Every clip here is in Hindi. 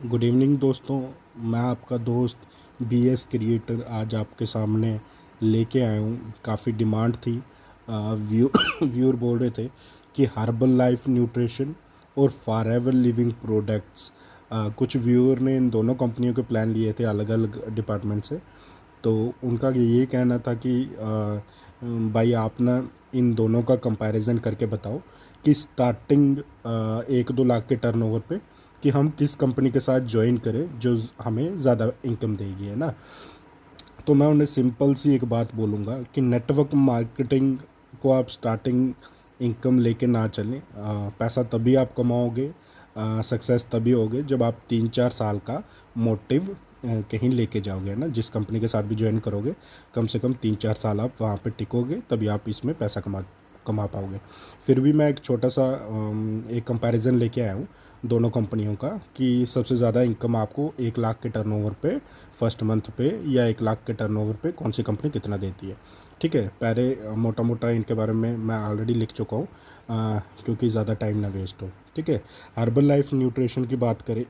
गुड इवनिंग दोस्तों। मैं आपका दोस्त BS क्रिएटर आज आपके सामने लेके आया हूँ। काफ़ी डिमांड थी। व्यूअर बोल रहे थे कि हर्बल लाइफ न्यूट्रिशन और फॉरएवर लिविंग प्रोडक्ट्स। कुछ व्यूअर ने इन दोनों कंपनियों के प्लान लिए थे अलग अलग डिपार्टमेंट से। तो उनका ये कहना था कि भाई आप ना इन दोनों का कंपैरिजन करके बताओ कि स्टार्टिंग 1-2 लाख के टर्नओवर पे कि हम किस कंपनी के साथ ज्वाइन करें जो हमें ज़्यादा इनकम देगी, है ना। तो मैं उन्हें सिंपल सी एक बात बोलूँगा कि नेटवर्क मार्केटिंग को आप स्टार्टिंग इनकम लेके ना चलें। पैसा तभी आप कमाओगे, सक्सेस तभी होगे जब आप 3-4 साल का मोटिव कहीं लेके जाओगे ना। जिस कंपनी के साथ भी ज्वाइन करोगे कम से कम 3-4 साल आप वहाँ पे टिकोगे, तभी आप इसमें पैसा कमा पाओगे। फिर भी मैं एक छोटा सा एक कंपैरिजन लेके आया हूँ दोनों कंपनियों का कि सबसे ज़्यादा इनकम आपको 1 लाख के टर्नओवर पे फर्स्ट मंथ पे या 1 लाख के टर्नओवर पे कौन सी कंपनी कितना देती है। ठीक है, पहले मोटा मोटा इनके बारे में मैं ऑलरेडी लिख चुका हूँ, क्योंकि ज़्यादा टाइम ना वेस्ट हो। ठीक है, हर्बल लाइफ न्यूट्रिशन की बात करें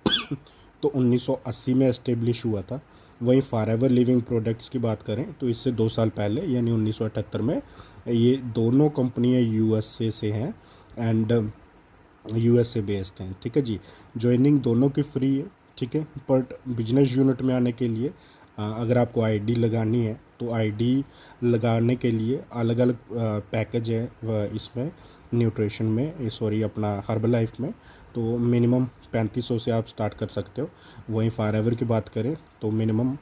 तो 1980 में एस्टेब्लिश हुआ था। वहीं फॉरएवर लिविंग प्रोडक्ट्स की बात करें तो इससे 2 साल पहले यानी 1978 में ये दोनों कंपनियां USA से हैं एंड USA बेस्ड हैं। ठीक है जी, ज्वाइनिंग दोनों की फ्री है। ठीक है, बट बिजनेस यूनिट में आने के लिए अगर आपको आईडी लगानी है तो आईडी लगाने के लिए अलग अलग पैकेज है इसमें न्यूट्रिशन में, सॉरी अपना हर्बल लाइफ में। तो मिनिमम 3500 से आप स्टार्ट कर सकते हो। वहीं फॉरएवर की बात करें तो मिनिमम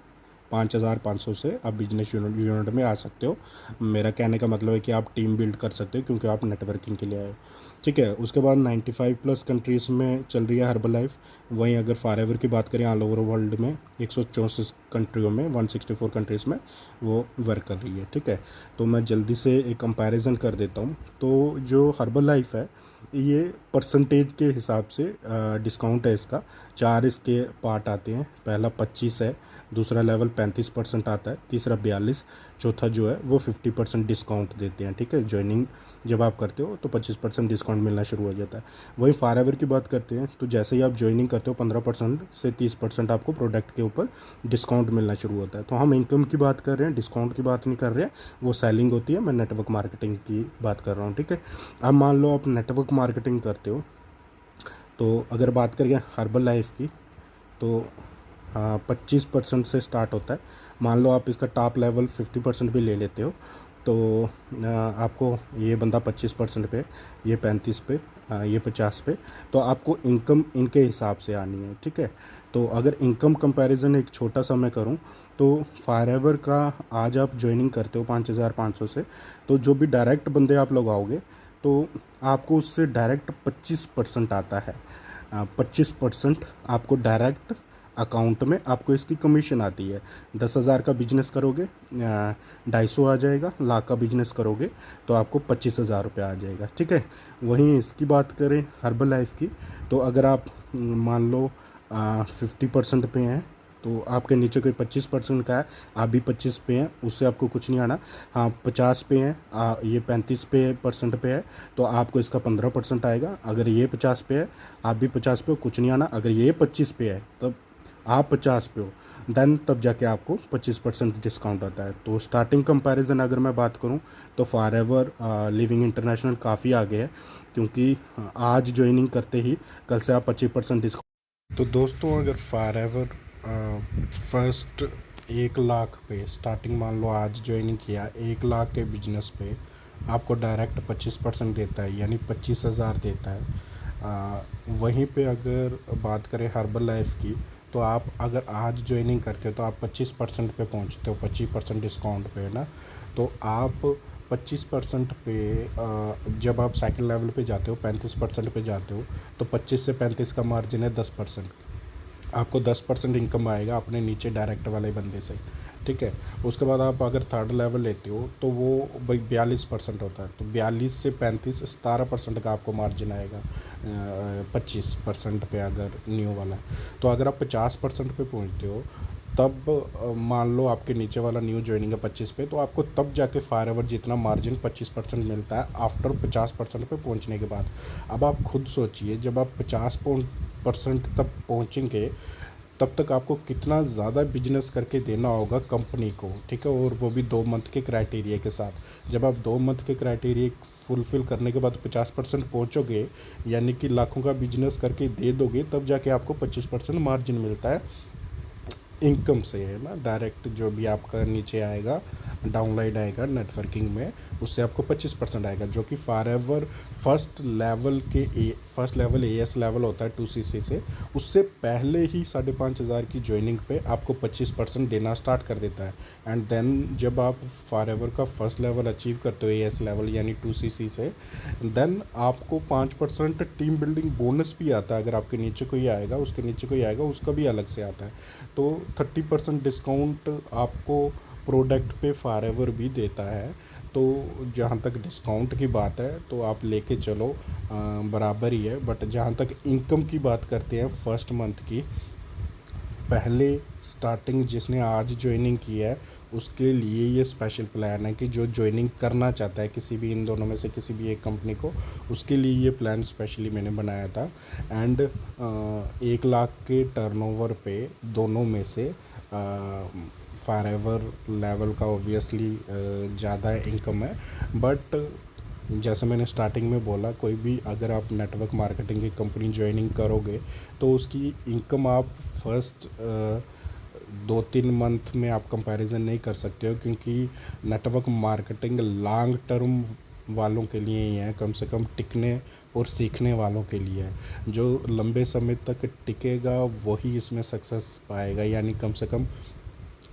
5500 से आप बिजनेस यूनिट में आ सकते हो। मेरा कहने का मतलब है कि आप टीम बिल्ड कर सकते हो क्योंकि आप नेटवर्किंग के लिए आए हो। ठीक है, उसके बाद 95+ कंट्रीज़ में चल रही है हर्बल लाइफ। वहीं अगर फॉरएवर की बात करें ऑल ओवर वर्ल्ड में 164 कंट्रियों में 164 कंट्रीज़ में वो वर्क कर रही है। ठीक है, तो मैं जल्दी से एक कंपैरिजन कर देता हूँ। तो जो हर्बल लाइफ है ये परसेंटेज के हिसाब से डिस्काउंट है इसका। 4 इसके पार्ट आते हैं। पहला 25 है, दूसरा लेवल 35% आता है, तीसरा 42, चौथा जो है वो 50% डिस्काउंट देते हैं। ठीक है, ज्वाइनिंग जब आप करते हो तो 25% डिस्काउंट मिलना शुरू हो जाता है। वहीं फॉरएवर की बात करते हैं तो जैसे ही आप ज्वाइनिंग करते हो 15% से 30% आपको प्रोडक्ट के ऊपर डिस्काउंट मिलना शुरू होता है। तो हम इनकम की बात कर रहे हैं, डिस्काउंट की बात नहीं कर रहे हैं, वो सेलिंग होती है। मैं नेटवर्क मार्केटिंग की बात कर रहा हूँ। ठीक है, अब मान लो आप नेटवर्क मार्केटिंग करते हो तो अगर बात करें हर्बल लाइफ की तो 25% से स्टार्ट होता है। मान लो आप इसका टॉप लेवल 50% भी ले लेते हो तो आपको ये बंदा 25% पे, ये 35 पे, ये 50 पे, तो आपको इनकम इनके हिसाब से आनी है। ठीक है, तो अगर इनकम कंपैरिजन एक छोटा सा मैं करूं तो फॉरएवर का आज आप ज्वाइनिंग करते हो 5500 से, तो जो भी डायरेक्ट बंदे आप लगाओगे तो आपको उससे डायरेक्ट 25% आता है। 25% आपको डायरेक्ट अकाउंट में आपको इसकी कमीशन आती है। 10,000 का बिजनेस करोगे 250 आ जाएगा, लाख का बिजनेस करोगे तो आपको 25,000 रुपये आ जाएगा। ठीक है, वहीं इसकी बात करें हर्बल लाइफ की तो अगर आप मान लो 50% पे हैं तो आपके नीचे कोई 25% का है, आप भी 25 पे हैं, उससे आपको कुछ नहीं आना। हाँ 50 पे हैं, ये 35% पे है तो आपको इसका 15% आएगा। अगर ये 50 पे है आप भी 50 पे हो, कुछ नहीं आना। अगर ये 25 पे है तब आप 50 पे हो, देन तब जाके आपको 25% डिस्काउंट आता है। तो स्टार्टिंग कंपैरिजन अगर मैं बात करूं तो फॉरएवर लिविंग इंटरनेशनल काफ़ी आगे है, क्योंकि आज ज्वाइनिंग करते ही कल से आप 25% डिस्काउंट। तो दोस्तों अगर फॉरएवर फर्स्ट 1 लाख पे स्टार्टिंग मान लो आज ज्वाइनिंग किया 1 लाख के बिजनेस पे आपको डायरेक्ट 25% देता है यानी 25,000 देता है। वहीं पे अगर बात करें हर्बल लाइफ की तो आप अगर आज ज्वाइनिंग करते हो तो आप 25% पे पहुंचते हो, 25% डिस्काउंट पे, है ना। तो आप 25% पे जब आप सेकंड लेवल पे जाते हो 35% पे जाते हो तो 25 से 35 का मार्जिन है 10%। आपको 10% इनकम आएगा अपने नीचे डायरेक्ट वाले बंदे से। ठीक है, उसके बाद आप अगर थर्ड लेवल लेते हो तो वो भाई 42% होता है। तो 42 से 35 17% का आपको मार्जिन आएगा 25% पे अगर न्यू वाला है। तो अगर आप 50% पे पहुंचते हो तब मान लो आपके नीचे वाला न्यू ज्वाइनिंग है 25 पे, तो आपको तब जाके फॉरएवर जितना मार्जिन 25% मिलता है आफ्टर 50% पे पहुंचने के बाद। अब आप खुद सोचिए जब आप 25% तक पहुँचेंगे, तब तक आपको कितना ज़्यादा बिजनेस करके देना होगा कंपनी को, ठीक है, और वो भी 2 मंथ के क्राइटेरिया के साथ। जब आप 2 मंथ के क्राइटेरिया फुलफ़िल करने के बाद 50% पहुँचोगे, यानी कि लाखों का बिजनेस करके दे दोगे, तब जाके आपको 25% मार्जिन मिलता है इनकम से, है ना। डायरेक्ट जो भी आपका नीचे आएगा, डाउनलाइन आएगा नेटवर्किंग में, उससे आपको 25% आएगा, जो कि forever first level as level होता है 2cc से, उससे पहले ही 5,500 की ज्वाइनिंग पे आपको 25% देना स्टार्ट कर देता है। एंड देन जब आप फॉरएवर का फर्स्ट लेवल अचीव करते हो एएस लेवल यानी 2cc से, देन आपको 5% टीम बिल्डिंग बोनस भी आता है। अगर आपके नीचे कोई आएगा, उसके नीचे कोई आएगा, उसका भी अलग से आता है। तो 30% डिस्काउंट आपको प्रोडक्ट पे फॉरएवर भी देता है। तो जहाँ तक डिस्काउंट की बात है तो आप लेके चलो, बराबर ही है। बट जहाँ तक इनकम की बात करते हैं फर्स्ट मंथ की, पहले स्टार्टिंग जिसने आज ज्वाइनिंग की है उसके लिए ये स्पेशल प्लान है कि जो ज्वाइनिंग करना चाहता है किसी भी इन दोनों में से किसी भी एक कंपनी को, उसके लिए ये प्लान स्पेशली मैंने बनाया था। एंड 1 लाख के टर्नओवर पे दोनों में से फॉरएवर लेवल का ऑब्वियसली ज़्यादा इनकम है। बट जैसे मैंने स्टार्टिंग में बोला, कोई भी अगर आप नेटवर्क मार्केटिंग की कंपनी ज्वाइनिंग करोगे तो उसकी इनकम आप फर्स्ट 2-3 मंथ में आप कंपैरिजन नहीं कर सकते हो, क्योंकि नेटवर्क मार्केटिंग लॉन्ग टर्म वालों के लिए ही है, कम से कम टिकने और सीखने वालों के लिए है। जो लंबे समय तक टिकेगा वही इसमें सक्सेस पाएगा, यानी कम से कम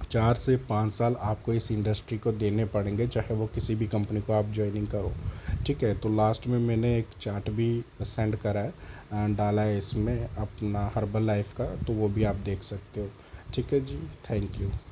4 से 5 साल आपको इस इंडस्ट्री को देने पड़ेंगे, चाहे वो किसी भी कंपनी को आप ज्वाइनिंग करो, ठीक है। तो लास्ट में मैंने एक चार्ट भी सेंड करा है, डाला है इसमें अपना हर्बल लाइफ का, तो वो भी आप देख सकते हो, ठीक है जी। Thank you.